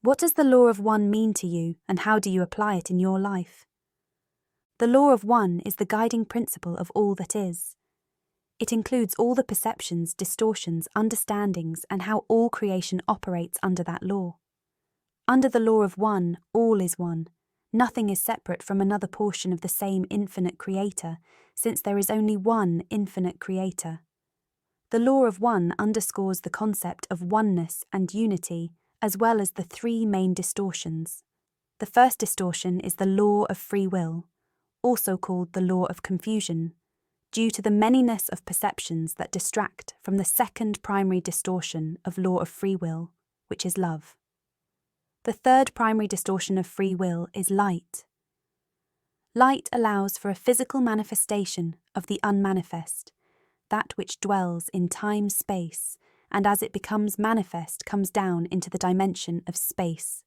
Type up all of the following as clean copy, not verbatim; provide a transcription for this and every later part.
What does the law of one mean to you, and how do you apply it in your life? The law of one is the guiding principle of all that is. It includes all the perceptions, distortions, understandings, and how all creation operates under that law. Under the law of one, all is one. Nothing is separate from another portion of the same infinite creator, since there is only one infinite creator. The law of one underscores the concept of oneness and unity, as well as the three main distortions. The first distortion is the law of free will, also called the law of confusion, due to the manyness of perceptions that distract from the second primary distortion of law of free will, which is love. The third primary distortion of free will is light. Light allows for a physical manifestation of the unmanifest, that which dwells in time-space, and as it becomes manifest comes down into the dimension of space,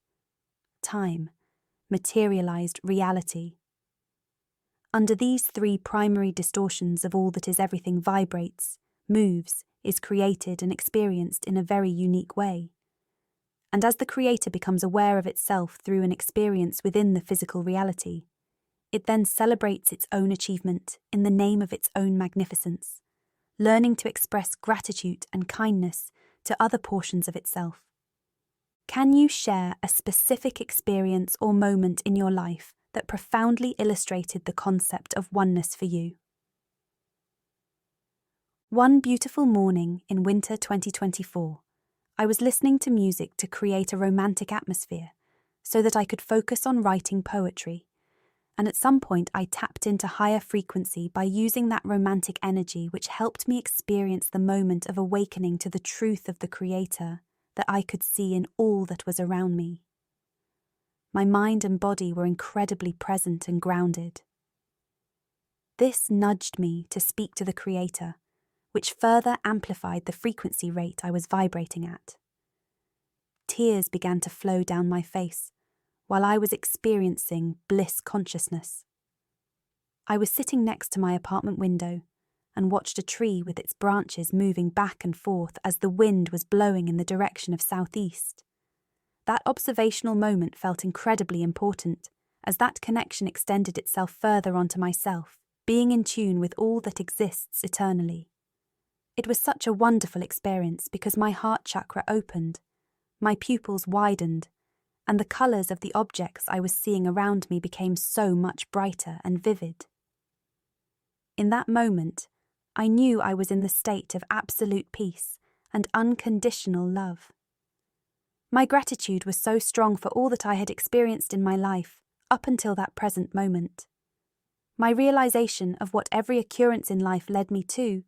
time, materialized reality. Under these three primary distortions of all that is, everything vibrates, moves, is created and experienced in a very unique way. And as the creator becomes aware of itself through an experience within the physical reality, it then celebrates its own achievement in the name of its own magnificence, learning to express gratitude and kindness to other portions of itself. Can you share a specific experience or moment in your life that profoundly illustrated the concept of oneness for you? One beautiful morning in winter 2024, I was listening to music to create a romantic atmosphere so that I could focus on writing poetry, and at some point I tapped into higher frequency by using that romantic energy, which helped me experience the moment of awakening to the truth of the Creator that I could see in all that was around me. My mind and body were incredibly present and grounded. This nudged me to speak to the Creator, which further amplified the frequency rate I was vibrating at. Tears began to flow down my face while I was experiencing bliss consciousness. I was sitting next to my apartment window and watched a tree with its branches moving back and forth as the wind was blowing in the direction of southeast. That observational moment felt incredibly important, as that connection extended itself further onto myself, being in tune with all that exists eternally. It was such a wonderful experience because my heart chakra opened, my pupils widened, and the colours of the objects I was seeing around me became so much brighter and vivid. In that moment, I knew I was in the state of absolute peace and unconditional love. My gratitude was so strong for all that I had experienced in my life up until that present moment. My realization of what every occurrence in life led me to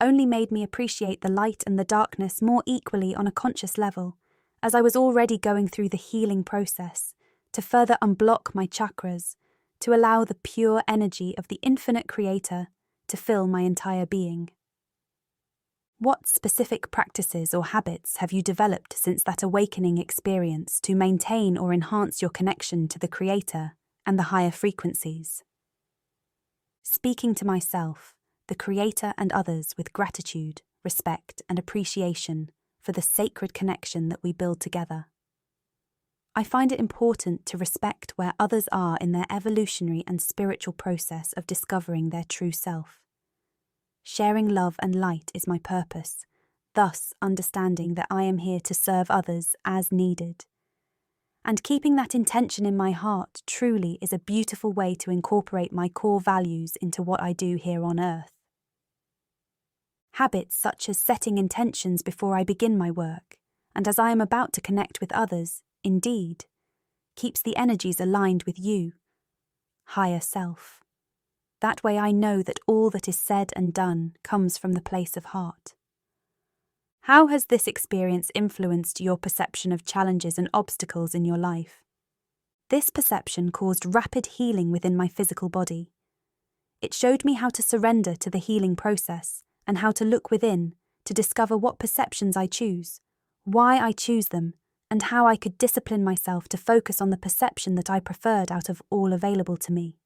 only made me appreciate the light and the darkness more equally on a conscious level, as I was already going through the healing process to further unblock my chakras, to allow the pure energy of the infinite creator to fill my entire being. What specific practices or habits have you developed since that awakening experience to maintain or enhance your connection to the creator and the higher frequencies? Speaking to myself, the creator and others with gratitude, respect, and appreciation for the sacred connection that we build together. I find it important to respect where others are in their evolutionary and spiritual process of discovering their true self. Sharing love and light is my purpose, thus understanding that I am here to serve others as needed. And keeping that intention in my heart truly is a beautiful way to incorporate my core values into what I do here on earth. Habits such as setting intentions before I begin my work, and as I am about to connect with others, indeed, keeps the energies aligned with you, higher self. That way I know that all that is said and done comes from the place of heart. How has this experience influenced your perception of challenges and obstacles in your life? This perception caused rapid healing within my physical body. It showed me how to surrender to the healing process and how to look within to discover what perceptions I choose, why I choose them, and how I could discipline myself to focus on the perception that I preferred out of all available to me.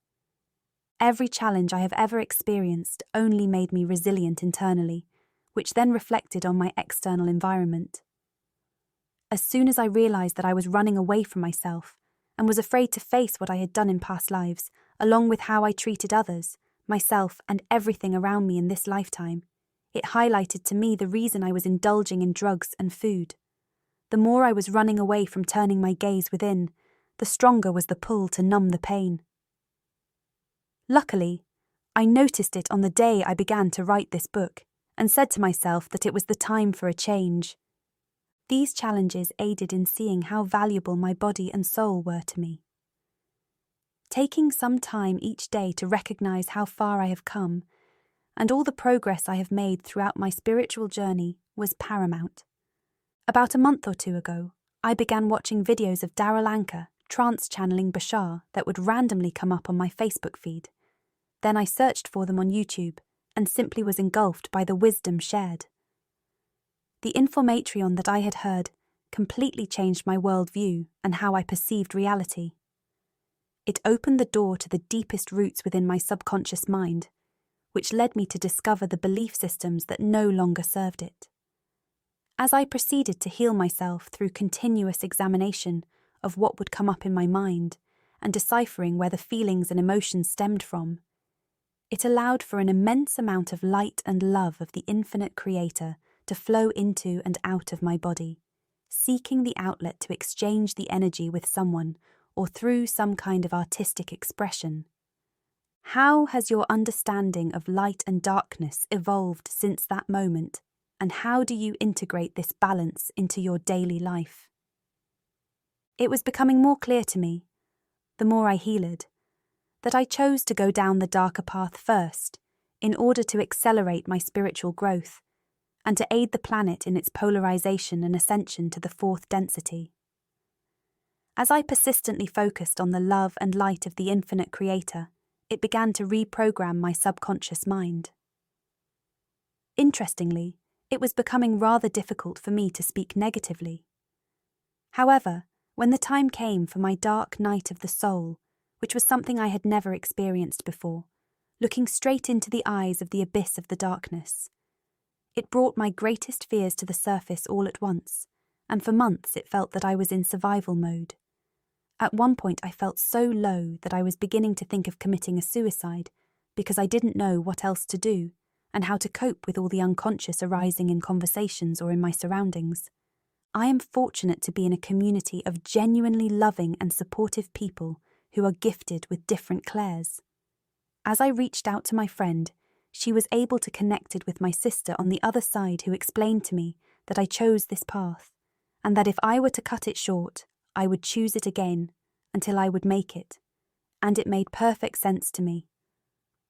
Every challenge I have ever experienced only made me resilient internally, which then reflected on my external environment. as soon as I realized that I was running away from myself and was afraid to face what I had done in past lives, along with how I treated others, myself, and everything around me in this lifetime, it highlighted to me the reason I was indulging in drugs and food. The more I was running away from turning my gaze within, the stronger was the pull to numb the pain. Luckily, I noticed it on the day I began to write this book and said to myself that it was the time for a change. These challenges aided in seeing how valuable my body and soul were to me. Taking some time each day to recognize how far I have come and all the progress I have made throughout my spiritual journey was paramount. About a month or two ago, I began watching videos of Darryl Anka trance-channeling Bashar that would randomly come up on my Facebook feed. Then I searched for them on YouTube and simply was engulfed by the wisdom shared. The information that I had heard completely changed my worldview and how I perceived reality. It opened the door to the deepest roots within my subconscious mind, which led me to discover the belief systems that no longer served it. As I proceeded to heal myself through continuous examination of what would come up in my mind and deciphering where the feelings and emotions stemmed from, it allowed for an immense amount of light and love of the infinite Creator to flow into and out of my body, seeking the outlet to exchange the energy with someone or through some kind of artistic expression. How has your understanding of light and darkness evolved since that moment, and how do you integrate this balance into your daily life? It was becoming more clear to me, the more I healed, that I chose to go down the darker path first in order to accelerate my spiritual growth and to aid the planet in its polarization and ascension to the fourth density. As I persistently focused on the love and light of the infinite Creator, it began to reprogram my subconscious mind. Interestingly, it was becoming rather difficult for me to speak negatively. However, when the time came for my dark night of the soul, which was something I had never experienced before, looking straight into the eyes of the abyss of the darkness, it brought my greatest fears to the surface all at once, and for months it felt that I was in survival mode. At one point I felt so low that I was beginning to think of committing a suicide because I didn't know what else to do and how to cope with all the unconscious arising in conversations or in my surroundings. I am fortunate to be in a community of genuinely loving and supportive people who are gifted with different clairs. As I reached out to my friend, she was able to connect with my sister on the other side, who explained to me that I chose this path and that if I were to cut it short, I would choose it again until I would make it, and it made perfect sense to me.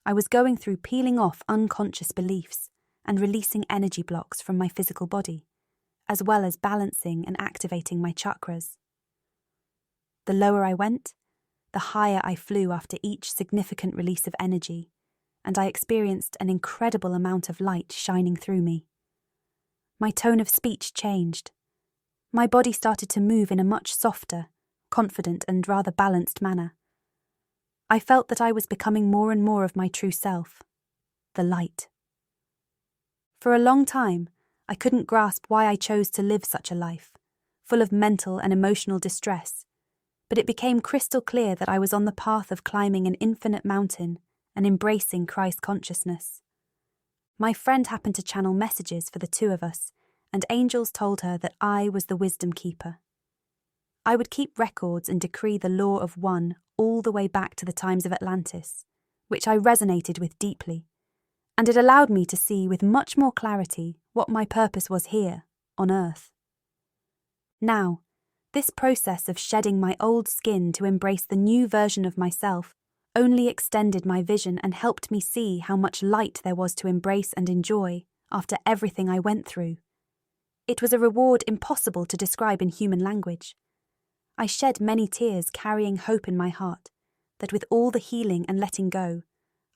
I was going through peeling off unconscious beliefs and releasing energy blocks from my physical body, as well as balancing and activating my chakras. The lower I went, the higher I flew after each significant release of energy, and I experienced an incredible amount of light shining through me. My tone of speech changed. My body started to move in a much softer, confident and rather balanced manner. I felt that I was becoming more and more of my true self, the light. For a long time, I couldn't grasp why I chose to live such a life, full of mental and emotional distress, but it became crystal clear that I was on the path of climbing an infinite mountain and embracing Christ consciousness. My friend happened to channel messages for the two of us, and angels told her that I was the wisdom keeper. I would keep records and decree the law of one all the way back to the times of Atlantis, which I resonated with deeply, and it allowed me to see with much more clarity what my purpose was here, on Earth. Now, this process of shedding my old skin to embrace the new version of myself only extended my vision and helped me see how much light there was to embrace and enjoy after everything I went through. It was a reward impossible to describe in human language. I shed many tears, carrying hope in my heart that with all the healing and letting go,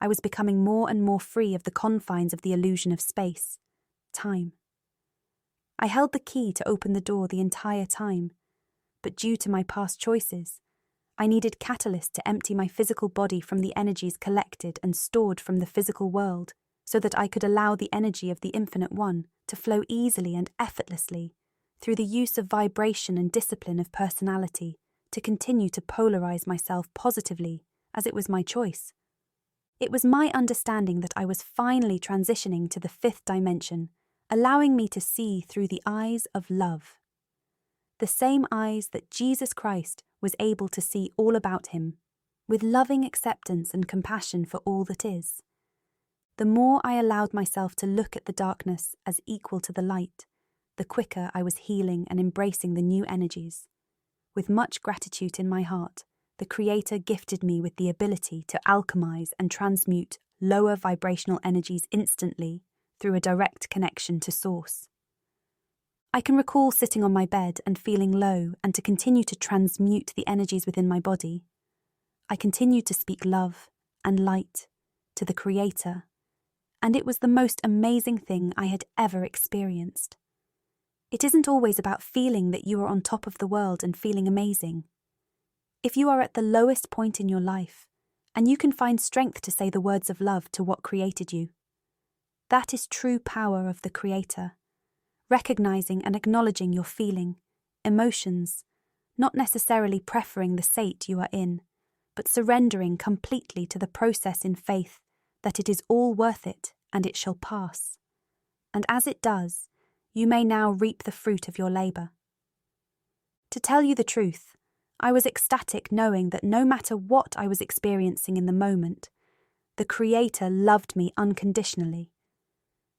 I was becoming more and more free of the confines of the illusion of space, time. I held the key to open the door the entire time, but due to my past choices, I needed catalyst to empty my physical body from the energies collected and stored from the physical world, so that I could allow the energy of the Infinite One to flow easily and effortlessly through the use of vibration and discipline of personality to continue to polarize myself positively, as it was my choice. It was my understanding that I was finally transitioning to the fifth dimension, allowing me to see through the eyes of love. The same eyes that Jesus Christ was able to see all about him, with loving acceptance and compassion for all that is. The more I allowed myself to look at the darkness as equal to the light, the quicker I was healing and embracing the new energies. With much gratitude in my heart, the Creator gifted me with the ability to alchemize and transmute lower vibrational energies instantly through a direct connection to Source. I can recall sitting on my bed and feeling low and to continue to transmute the energies within my body. I continued to speak love and light to the Creator, and it was the most amazing thing I had ever experienced. It isn't always about feeling that you are on top of the world and feeling amazing. If you are at the lowest point in your life, and you can find strength to say the words of love to what created you, that is true power of the Creator, recognizing and acknowledging your feeling, emotions, not necessarily preferring the state you are in, but surrendering completely to the process in faith that it is all worth it and it shall pass. And as it does, you may now reap the fruit of your labor. To tell you the truth, I was ecstatic knowing that no matter what I was experiencing in the moment, the Creator loved me unconditionally.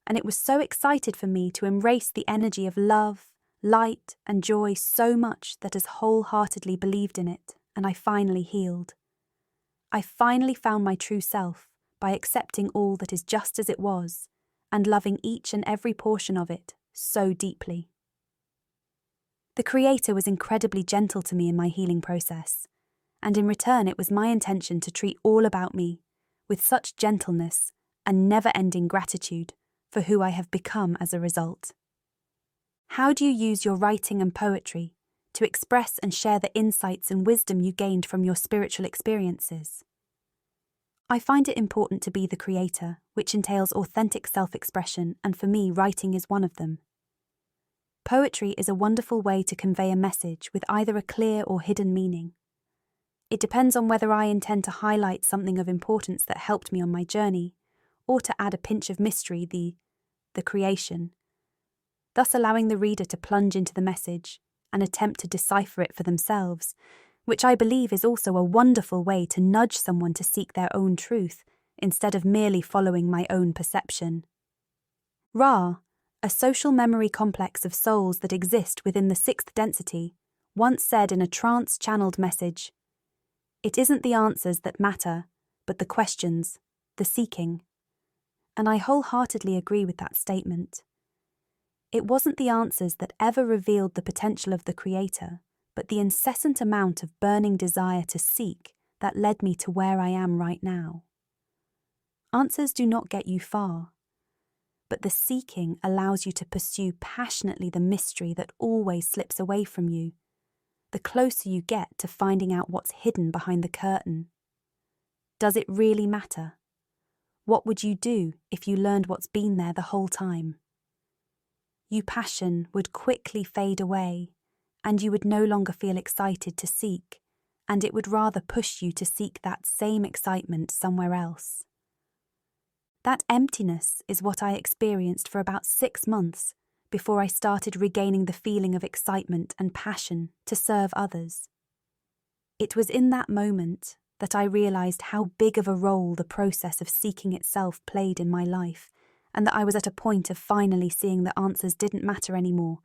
And it was so excited for me to embrace the energy of love, light, and joy so much that I wholeheartedly believed in it, and I finally healed. I finally found my true self by accepting all that is just as it was and loving each and every portion of it so deeply. The Creator was incredibly gentle to me in my healing process, and in return it was my intention to treat all about me with such gentleness and never-ending gratitude for who I have become as a result. How do you use your writing and poetry to express and share the insights and wisdom you gained from your spiritual experiences? I find it important to be the creator, which entails authentic self-expression, and for me, writing is one of them. Poetry is a wonderful way to convey a message with either a clear or hidden meaning. It depends on whether I intend to highlight something of importance that helped me on my journey, or to add a pinch of mystery, the creation, thus allowing the reader to plunge into the message and attempt to decipher it for themselves, which I believe is also a wonderful way to nudge someone to seek their own truth instead of merely following my own perception. Ra, a social memory complex of souls that exist within the sixth density, once said in a trance-channeled message, "It isn't the answers that matter, but the questions, the seeking." And I wholeheartedly agree with that statement. It wasn't the answers that ever revealed the potential of the Creator, but the incessant amount of burning desire to seek that led me to where I am right now. Answers do not get you far, but the seeking allows you to pursue passionately the mystery that always slips away from you, the closer you get to finding out what's hidden behind the curtain. Does it really matter? What would you do if you learned what's been there the whole time? Your passion would quickly fade away, and you would no longer feel excited to seek, and it would rather push you to seek that same excitement somewhere else. That emptiness is what I experienced for about 6 months before I started regaining the feeling of excitement and passion to serve others. It was in that moment that I realized how big of a role the process of seeking itself played in my life, and that I was at a point of finally seeing that answers didn't matter anymore,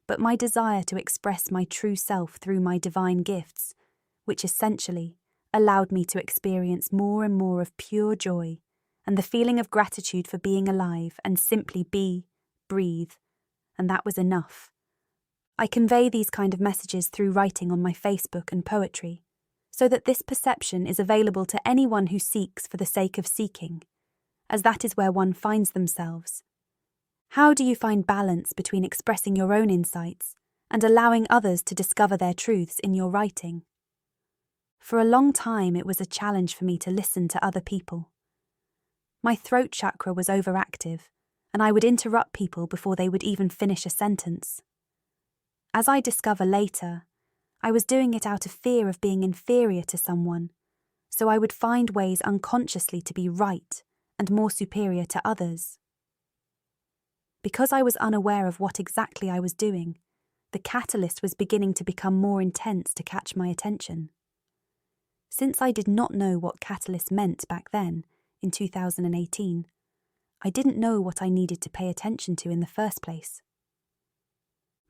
but my desire to express my true self through my divine gifts, which essentially allowed me to experience more and more of pure joy and the feeling of gratitude for being alive and simply be, breathe, and that was enough. I convey these kind of messages through writing on my Facebook and poetry, so that this perception is available to anyone who seeks for the sake of seeking, as that is where one finds themselves. How do you find balance between expressing your own insights and allowing others to discover their truths in your writing? For a long time, it was a challenge for me to listen to other people. My throat chakra was overactive, and I would interrupt people before they would even finish a sentence. As I discover later, I was doing it out of fear of being inferior to someone, so I would find ways unconsciously to be right and more superior to others. Because I was unaware of what exactly I was doing, the catalyst was beginning to become more intense to catch my attention. Since I did not know what catalyst meant back then, in 2018, I didn't know what I needed to pay attention to in the first place.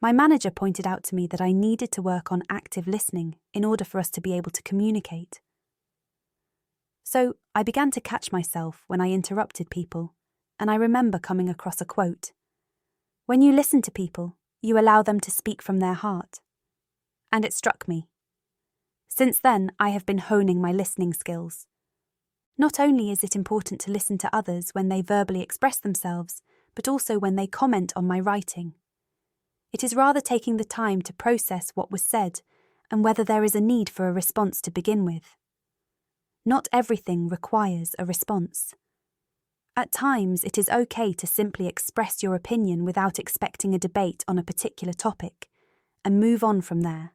My manager pointed out to me that I needed to work on active listening in order for us to be able to communicate. So I began to catch myself when I interrupted people, and I remember coming across a quote. "When you listen to people, you allow them to speak from their heart." And it struck me. Since then, I have been honing my listening skills. Not only is it important to listen to others when they verbally express themselves, but also when they comment on my writing. It is rather taking the time to process what was said and whether there is a need for a response to begin with. Not everything requires a response. At times, it is okay to simply express your opinion without expecting a debate on a particular topic, and move on from there.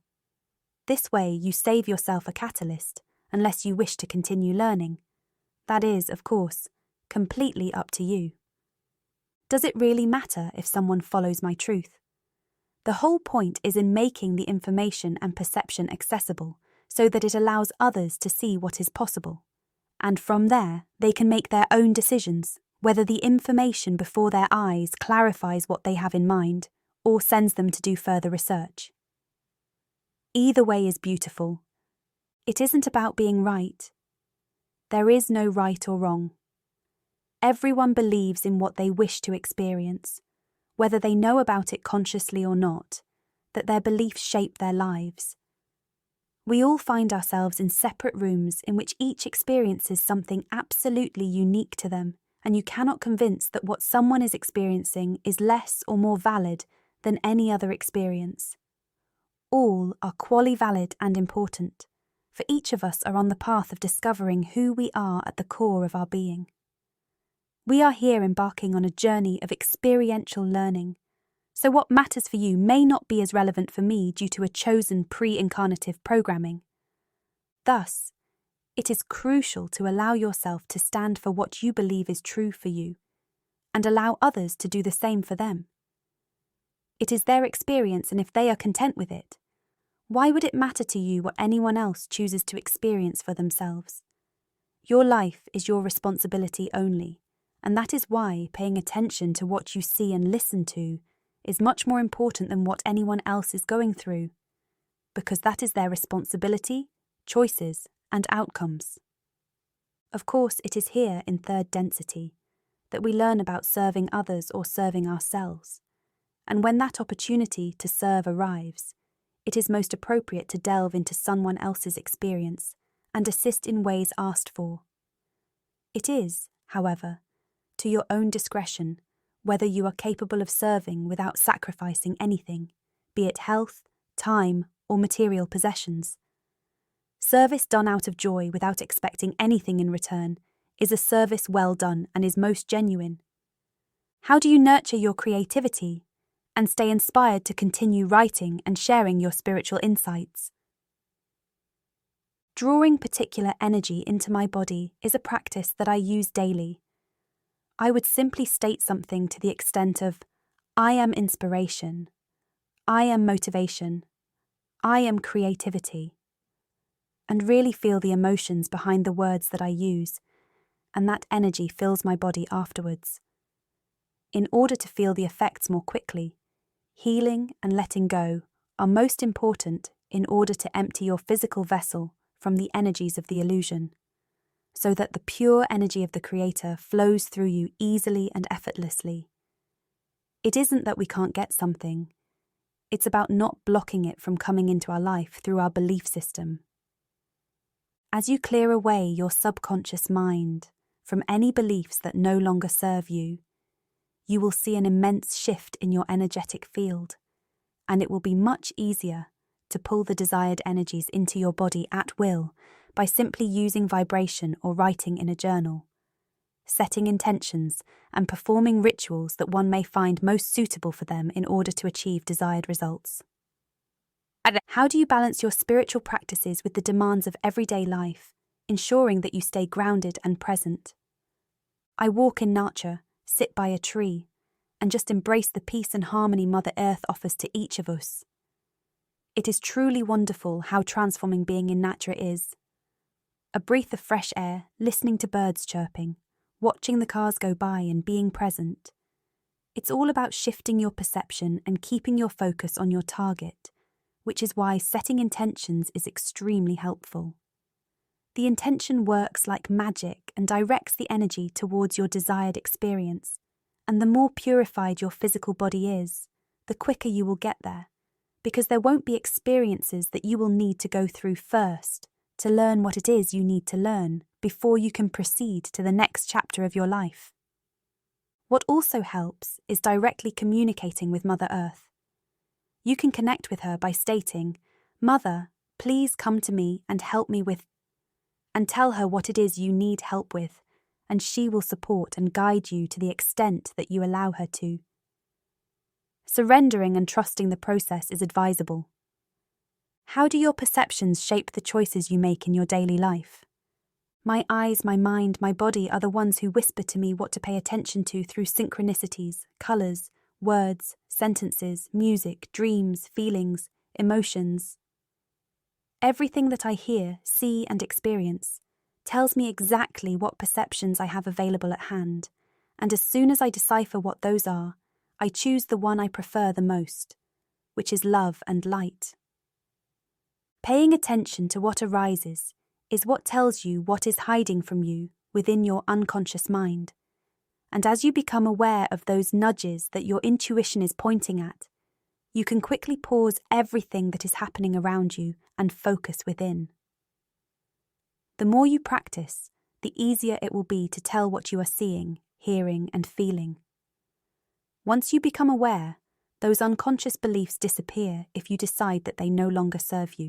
This way, you save yourself a catalyst, unless you wish to continue learning. That is, of course, completely up to you. Does it really matter if someone follows my truth? The whole point is in making the information and perception accessible, so that it allows others to see what is possible. And from there, they can make their own decisions, whether the information before their eyes clarifies what they have in mind, or sends them to do further research. Either way is beautiful. It isn't about being right. There is no right or wrong. Everyone believes in what they wish to experience, whether they know about it consciously or not, that their beliefs shape their lives. We all find ourselves in separate rooms in which each experiences something absolutely unique to them, and you cannot convince that what someone is experiencing is less or more valid than any other experience. All are equally valid and important, for each of us are on the path of discovering who we are at the core of our being. We are here embarking on a journey of experiential learning, so what matters for you may not be as relevant for me due to a chosen pre-incarnative programming. Thus, it is crucial to allow yourself to stand for what you believe is true for you, and allow others to do the same for them. It is their experience, and if they are content with it, why would it matter to you what anyone else chooses to experience for themselves? Your life is your responsibility only, and that is why paying attention to what you see and listen to is much more important than what anyone else is going through, because that is their responsibility, choices, and outcomes. Of course, it is here in third density that we learn about serving others or serving ourselves, and when that opportunity to serve arrives, it is most appropriate to delve into someone else's experience and assist in ways asked for. It is, however, to your own discretion whether you are capable of serving without sacrificing anything, be it health, time, or material possessions. Service done out of joy without expecting anything in return is a service well done and is most genuine. How do you nurture your creativity and stay inspired to continue writing and sharing your spiritual insights? Drawing particular energy into my body is a practice that I use daily. I would simply state something to the extent of, I am inspiration, I am motivation, I am creativity, and really feel the emotions behind the words that I use, and that energy fills my body afterwards. In order to feel the effects more quickly, healing and letting go are most important in order to empty your physical vessel from the energies of the illusion, so that the pure energy of the Creator flows through you easily and effortlessly. It isn't that we can't get something. It's about not blocking it from coming into our life through our belief system. As you clear away your subconscious mind from any beliefs that no longer serve you, you will see an immense shift in your energetic field, and it will be much easier to pull the desired energies into your body at will by simply using vibration or writing in a journal, setting intentions and performing rituals that one may find most suitable for them in order to achieve desired results. How do you balance your spiritual practices with the demands of everyday life, ensuring that you stay grounded and present? I walk in nature, sit by a tree, and just embrace the peace and harmony Mother Earth offers to each of us. It is truly wonderful how transforming being in nature is. A breath of fresh air, listening to birds chirping, watching the cars go by and being present. It's all about shifting your perception and keeping your focus on your target, which is why setting intentions is extremely helpful. The intention works like magic and directs the energy towards your desired experience, and the more purified your physical body is, the quicker you will get there, because there won't be experiences that you will need to go through first to learn what it is you need to learn before you can proceed to the next chapter of your life. What also helps is directly communicating with Mother Earth. You can connect with her by stating, "Mother, please come to me and help me with," and tell her what it is you need help with, and she will support and guide you to the extent that you allow her to. Surrendering and trusting the process is advisable. How do your perceptions shape the choices you make in your daily life? My eyes, my mind, my body are the ones who whisper to me what to pay attention to through synchronicities, colours, words, sentences, music, dreams, feelings, emotions. Everything that I hear, see, and experience tells me exactly what perceptions I have available at hand, and as soon as I decipher what those are, I choose the one I prefer the most, which is love and light. Paying attention to what arises is what tells you what is hiding from you within your unconscious mind. And as you become aware of those nudges that your intuition is pointing at, you can quickly pause everything that is happening around you and focus within. The more you practice, the easier it will be to tell what you are seeing, hearing, and feeling. Once you become aware, those unconscious beliefs disappear if you decide that they no longer serve you.